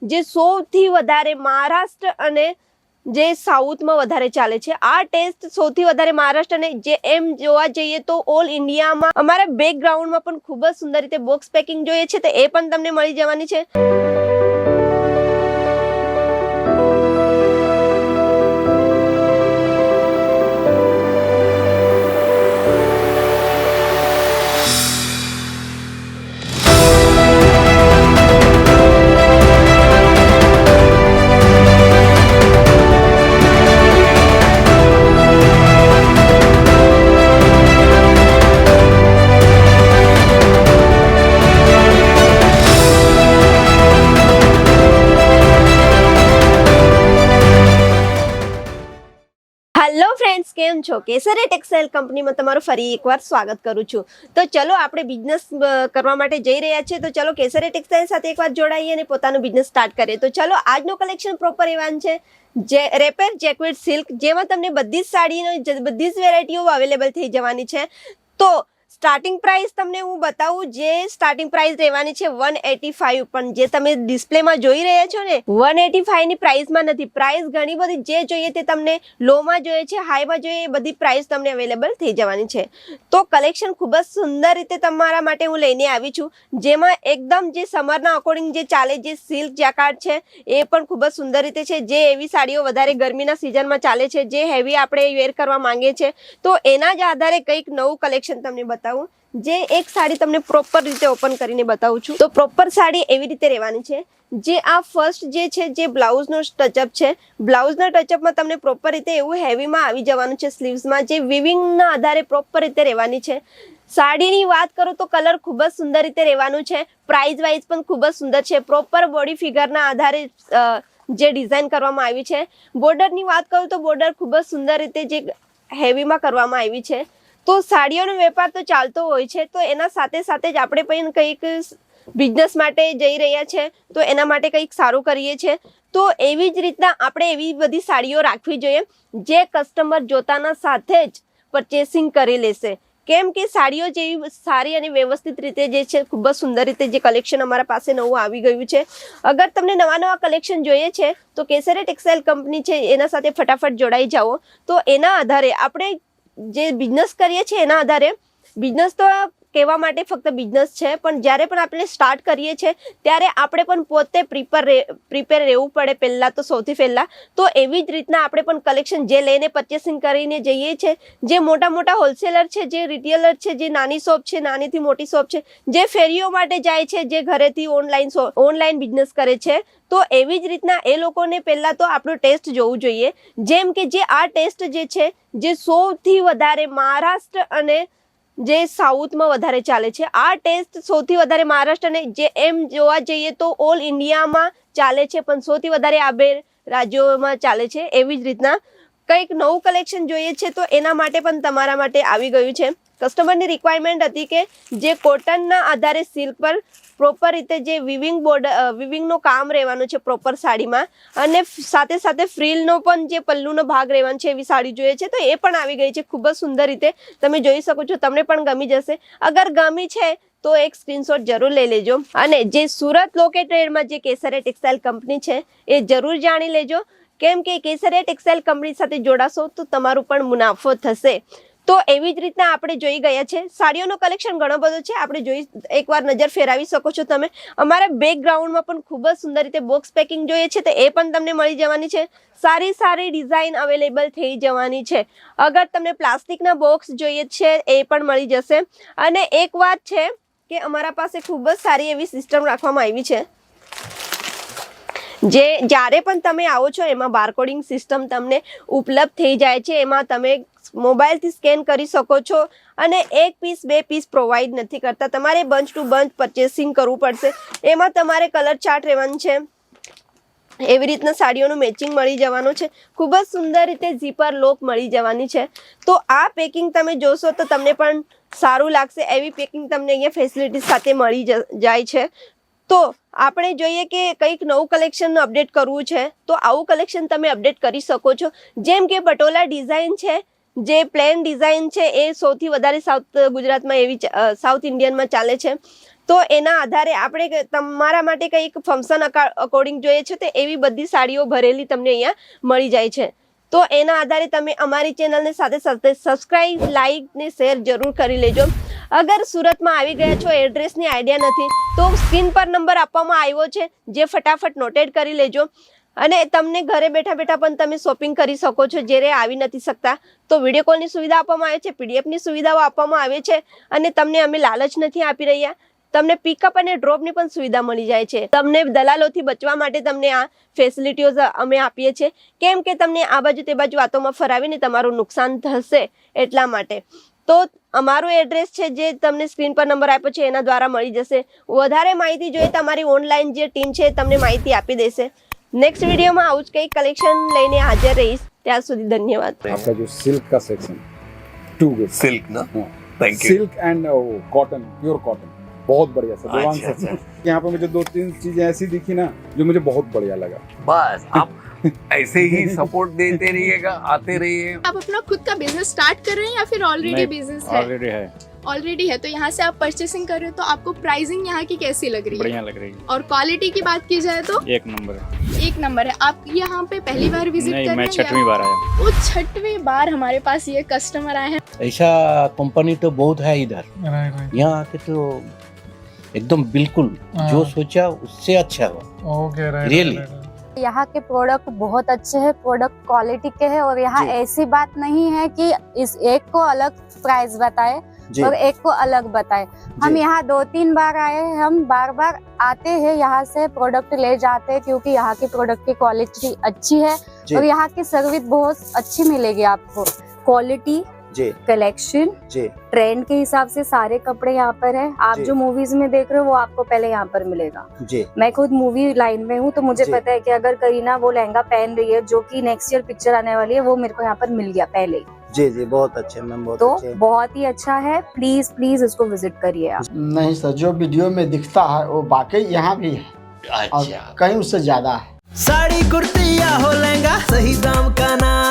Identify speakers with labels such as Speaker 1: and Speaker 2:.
Speaker 1: જે સૌથી વધારે મહારાષ્ટ્ર અને જે સાઉથમાં વધારે ચાલે છે। આ ટેસ્ટ સૌથી વધારે મહારાષ્ટ્ર અને જે એમ જોવા જઈએ તો ઓલ ઇન્ડિયામાં અમારા બેકગ્રાઉન્ડમાં પણ ખૂબ જ સુંદર રીતે બોક્સ પેકિંગ જોઈએ છે, તો એ પણ તમને મળી જવાની છે। हेलो फ्रेंड्स, केम छो? केसरिया टेक्सटाइल कंपनी में तमाરું ફરી એકવાર સ્વાગત કરું છું। તો ચલો આપણે બિઝનેસ કરવા માટે જઈ રહ્યા છીએ, તો ચલો કેસરિયા ટેક્સટાઇલ સાથે એકવાર જોડાઈએ અને પોતાનો બિઝનેસ સ્ટાર્ટ કરીએ। તો ચલો આજનો કલેક્શન પ્રોપર એવાન છે જે રેપર જેક્વેટ સિલ્ક, જેમાં તમને બધી જ સાડીનો બધી જ વેરાયટીઓ અવેલેબલ થઈ જવાની છે। તો સ્ટાર્ટિંગ પ્રાઇસ તમને હું બતાવું, જે સ્ટાર્ટિંગ પ્રાઇસ રહેવાની છે 185, પણ જે તમે ડિસ્પ્લેમાં જોઈ રહ્યા છો ને 185 ની પ્રાઇસમાં નથી। પ્રાઇસ ઘણી બધી જે જોઈએ તે તમને લોમાં જોઈએ છે, હાઈમાં જોઈએ, એ બધી પ્રાઇસ તમને અવેલેબલ થઈ જવાની છે। તો કલેક્શન ખૂબ જ સુંદર રીતે તમારા માટે હું લઈને આવી છું, જેમાં એકદમ જે સમરના અકોર્ડિંગ જે ચાલે, જે સિલ્ક જેકાર્ડ છે એ પણ ખૂબ જ સુંદર રીતે છે। જે એવી સાડીઓ વધારે ગરમીના સિઝનમાં ચાલે છે, જે હેવી આપણે વેર કરવા માંગીએ છીએ, તો એના જ આધારે કંઈક નવું કલેક્શન તમને બતાવું। જે એક સાડી તમને પ્રોપર રીતે ઓપન કરીને બતાવું છું। તો પ્રોપર સાડી એવી રીતે રહેવાની છે। જે આ ફર્સ્ટ જે છે જે બ્લાઉઝનો ટચઅપ છે, બ્લાઉઝના ટચઅપમાં તમને પ્રોપર રીતે એવું હેવીમાં આવી જવાનું છે। સ્લીવ્સમાં જે વિવિંગના આધારે પ્રોપર રીતે રહેવાની છે। સાડીની વાત કરું તો કલર ખૂબ જ સુંદર રીતે રહેવાનું છે। પ્રાઇસ વાઇઝ પણ ખૂબ જ સુંદર છે। પ્રોપર બોડી ફિગરના આધારે જે ડિઝાઇન કરવામાં આવી છે। બોર્ડરની વાત કરું તો બોર્ડર ખૂબ જ સુંદર રીતે જે હેવીમાં કરવામાં આવી છે। તો સાડીઓનો વેપાર તો ચાલતો હોય છે, તો એના સાથે સાથે જ આપણે પણ કંઈક બિઝનેસ માટે જઈ રહ્યા છે, તો એના માટે કંઈક સારું કરીએ છીએ। તો એવી જ રીતના આપણે એવી બધી સાડીઓ રાખવી જોઈએ જે કસ્ટમર જોતાના સાથે જ પરચેસિંગ કરી લેશે। કેમ કે સાડીઓ જેવી સારી અને વ્યવસ્થિત રીતે જે છે ખૂબ જ સુંદર રીતે જે કલેક્શન અમારા પાસે નવું આવી ગયું છે। અગર તમને નવા કલેક્શન જોઈએ છે તો કેસરિયા ટેક્સટાઇલ કંપની છે એના સાથે ફટાફટ જોડાઈ જાઓ। તો એના આધારે આપણે જે બિઝનેસ કરીએ છીએ એના આધારે, બિઝનેસ તો કહેવા માટે ફક્ત બિઝનેસ છે, પણ જ્યારે પણ આપણે સ્ટાર્ટ કરીએ છીએ ત્યારે આપણે પણ પોતે પ્રિપેર રહેવું પડે પહેલાં તો, સૌથી પહેલાં। તો એવી જ રીતના આપણે પણ કલેક્શન જે લઈને પરચેસિંગ કરીને જઈએ છીએ, જે મોટા હોલસેલર છે, જે રિટેલર છે, જે નાની શોપ છે, નાનીથી મોટી શોપ છે, જે ફેરીઓ માટે જાય છે, જે ઘરેથી ઓનલાઈન બિઝનેસ કરે છે, તો એવી જ રીતના એ લોકોને પહેલાં તો આપણો ટેસ્ટ જોવું જોઈએ। જેમ કે જે આ ટેસ્ટ જે છે જે સૌથી વધારે મહારાષ્ટ્ર અને જે સાઉથમાં વધારે ચાલે છે। આ ટેસ્ટ સૌથી વધારે મહારાષ્ટ્ર અને જે એમ જોવા જઈએ તો ઓલ ઇન્ડિયામાં ચાલે છે, પણ સૌથી વધારે આ બે રાજ્યોમાં ચાલે છે। એવી જ રીતના કંઈક નવું કલેક્શન જોઈએ છે, તો એના માટે પણ તમારા માટે આવી ગયું છે। કસ્ટમરની રિક્વાયરમેન્ટ હતી કે જે કોટનના આધારે સિલ્ક પર પ્રોપર રીતે જે વિવિંગનું કામ રહેવાનું છે પ્રોપર સાડીમાં, અને સાથે સાથે ફ્રીલનો પણ જે પલ્લુનો ભાગ રહેવાનો છે એવી સાડી જોઈએ છે, તો એ પણ આવી ગઈ છે ખૂબ જ સુંદર રીતે। તમે જોઈ શકો છો, તમને પણ ગમી જશે। અગર ગમી છે તો એક સ્ક્રીનશોટ જરૂર લઈ લેજો, અને જે સુરત લોકેટેડમાં જે કેસરિયા ટેક્સટાઇલ કંપની છે એ જરૂર જાણી લેજો। કેમ કે કેસરિયા ટેક્સટાઇલ કંપની સાથે જોડાશો તો તમારું પણ મુનાફો થશે। તો એવી જ રીતના આપણે જોઈ ગયા છે। સાડીઓનો કલેક્શન ઘણો બધો છે, આપણે જોઈ એકવાર નજર ફેરવી શકો છો તમે। અમારા બેકગ્રાઉન્ડમાં પણ ખૂબ જ સુંદર રીતે બોક્સ પેકિંગ જોઈએ છે, તો એ પણ તમને મળી જવાની છે। સારી ડિઝાઇન અવેલેબલ થઈ જવાની છે। અગર તમને પ્લાસ્ટિકના બોક્સ જોઈએ છે એ પણ મળી જશે। અને એક વાત છે કે અમારા પાસે ખૂબ જ સારી એવી સિસ્ટમ રાખવામાં આવી છે, જે જ્યારે પણ તમે આવો છો એમાં બારકોડિંગ સિસ્ટમ તમને ઉપલબ્ધ થઈ જાય છે। એમાં તમે મોબાઈલથી સ્કેન કરી શકો છો, અને 1 પીસ 2 પીસ પ્રોવાઈડ નથી કરતા, તમારે બંચ ટુ બંચ પરચેસિંગ કરવું પડશે। એમાં તમારે કલર ચાર્ટ રહેવાનું છે, એવી રીતના સાડીઓનું મેચિંગ મળી જવાનું છે। ખૂબ જ સુંદર રીતે ઝીપર લોક મળી જવાની છે। તો આ પેકિંગ તમે જોશો તો તમને પણ સારું લાગશે, એવી પેકિંગ તમને અહીંયા ફેસિલિટી સાથે મળી જાય છે। તો આપણે જોઈએ કે કંઈક નવું કલેક્શન અપડેટ કરવું છે, તો આવું કલેક્શન તમે અપડેટ કરી શકો છો। જેમ કે પટોલા ડિઝાઇન છે, જે પ્લેન ડિઝાઇન છે, એ સૌથી વધારે સાઉથ ગુજરાતમાં એવી સાઉથ ઇન્ડિયનમાં ચાલે છે। તો એના આધારે આપણે તમારા માટે કંઈક ફંક્શન અકોર્ડિંગ જોઈએ છે તો એવી બધી સાડીઓ ભરેલી તમને અહીંયા મળી જાય છે. તો એના આધારે તમે અમારી ચેનલને સાથે સાથે સબસ્ક્રાઇબ, લાઇક ને શેર જરૂર કરી લેજો. અગર સુરતમાં આવી ગયા છો, એડ્રેસની આઈડિયા નથી, તો સ્ક્રીન પર નંબર આપવામાં આવ્યો છે, જે ફટાફટ નોટેડ કરી લેજો. અને તમને ઘરે બેઠા બેઠા પણ તમે શોપિંગ કરી શકો છો. જ્યારે આવી નથી શકતા તો વિડીયો કોલની સુવિધા આપવામાં આવે છે, પીડીએફની સુવિધાઓ આપવામાં આવે છે, અને તમને અમે લાલચ નથી આપી રહ્યા. તમને પિકઅપ અને ડ્રોપની પણ સુવિધા મળી જાય છે. તમને દલાલોથી બચવા માટે તમને આ ફેસિલિટીઓ અમે આપીએ છીએ, કેમ કે તમને આ બાજુ તે બાજુ વાતોમાં ફરાવીને તમારું નુકસાન થશે એટલા માટે. તો અમારું એડ્રેસ છે જે તમને સ્ક્રીન પર નંબર આપ્યો છે એના દ્વારા મળી જશે. વધારે માહિતી જોઈએ તમારી ઓનલાઈન જે ટીમ છે તમને માહિતી આપી દેશે. નેક્स्ट वीडियो में आउज कई कलेक्शन लेने हाजिर रहीश. त्यार सुधी धन्यवाद.
Speaker 2: आपका जो सिल्क का सेक्शन टू गुड.
Speaker 3: सिल्क ना, thank you.
Speaker 2: Silk and cotton, pure cotton, बहुत बढ़िया सर.
Speaker 3: अच्छा.
Speaker 2: यहाँ पे मुझे 2-3 चीजें ऐसी दिखी ना जो मुझे बहुत बढ़िया लगा.
Speaker 3: बस आप ऐसे ही सपोर्ट देते रहिएगा, आते रहिए.
Speaker 4: आप अपना खुद का बिजनेस स्टार्ट कर रहे हैं या फिर ऑलरेडी बिजनेस है? ऑलरेडी है. तो यहाँ से आप परचेसिंग कर रहे हो तो आपको प्राइसिंग यहाँ की कैसी लग रही है?
Speaker 5: बढ़िया लग रही है.
Speaker 4: और क्वालिटी की बात की जाए तो
Speaker 5: एक नंबर है.
Speaker 4: एक नंबर है. आप यहाँ पे पहली बार विजिट कर
Speaker 5: नहीं,
Speaker 4: रहे हैं?
Speaker 5: मैं छठवीं बार आया.
Speaker 4: वो छठवीं बार हमारे पास ये कस्टमर आए हैं.
Speaker 6: ऐसा कंपनी तो बहुत है इधर. यहाँ आके तो एकदम बिल्कुल जो सोचा उससे अच्छा हुआ. रियली
Speaker 7: यहाँ के प्रोडक्ट बहुत अच्छे हैं, प्रोडक्ट क्वालिटी के हैं, और यहाँ ऐसी बात नहीं है कि इस एक को अलग प्राइस बताए और एक को अलग बताए. हम यहाँ 2-3 बार आए हैं, हम बार बार आते हैं, यहाँ से प्रोडक्ट ले जाते हैं, क्योंकि यहाँ की प्रोडक्ट की क्वालिटी अच्छी है और यहाँ की सर्विस बहुत अच्छी मिलेगी आपको. क्वालिटी, कलेक्शन, ट्रेंड के हिसाब से सारे कपड़े यहाँ पर है. आप जो मूवीज में देख रहे हो वो आपको पहले यहाँ पर मिलेगा. मैं खुद मूवी लाइन में हूँ तो मुझे पता है कि अगर करीना वो लहंगा पहन रही है जो कि नेक्स्ट ईयर पिक्चर आने वाली है, वो मेरे को यहाँ पर मिल गया पहले.
Speaker 8: जी बहुत अच्छे मैम, बहुत
Speaker 7: तो
Speaker 8: अच्छे.
Speaker 7: बहुत ही अच्छा है. प्लीज प्लीज इसको विजिट करिए आप.
Speaker 8: नहीं सर, जो वीडियो में दिखता है वो वाकई यहाँ भी है और कहीं उससे ज्यादा है.
Speaker 9: साड़ी कुर्ती या हो लहंगा, सही दाम का नाम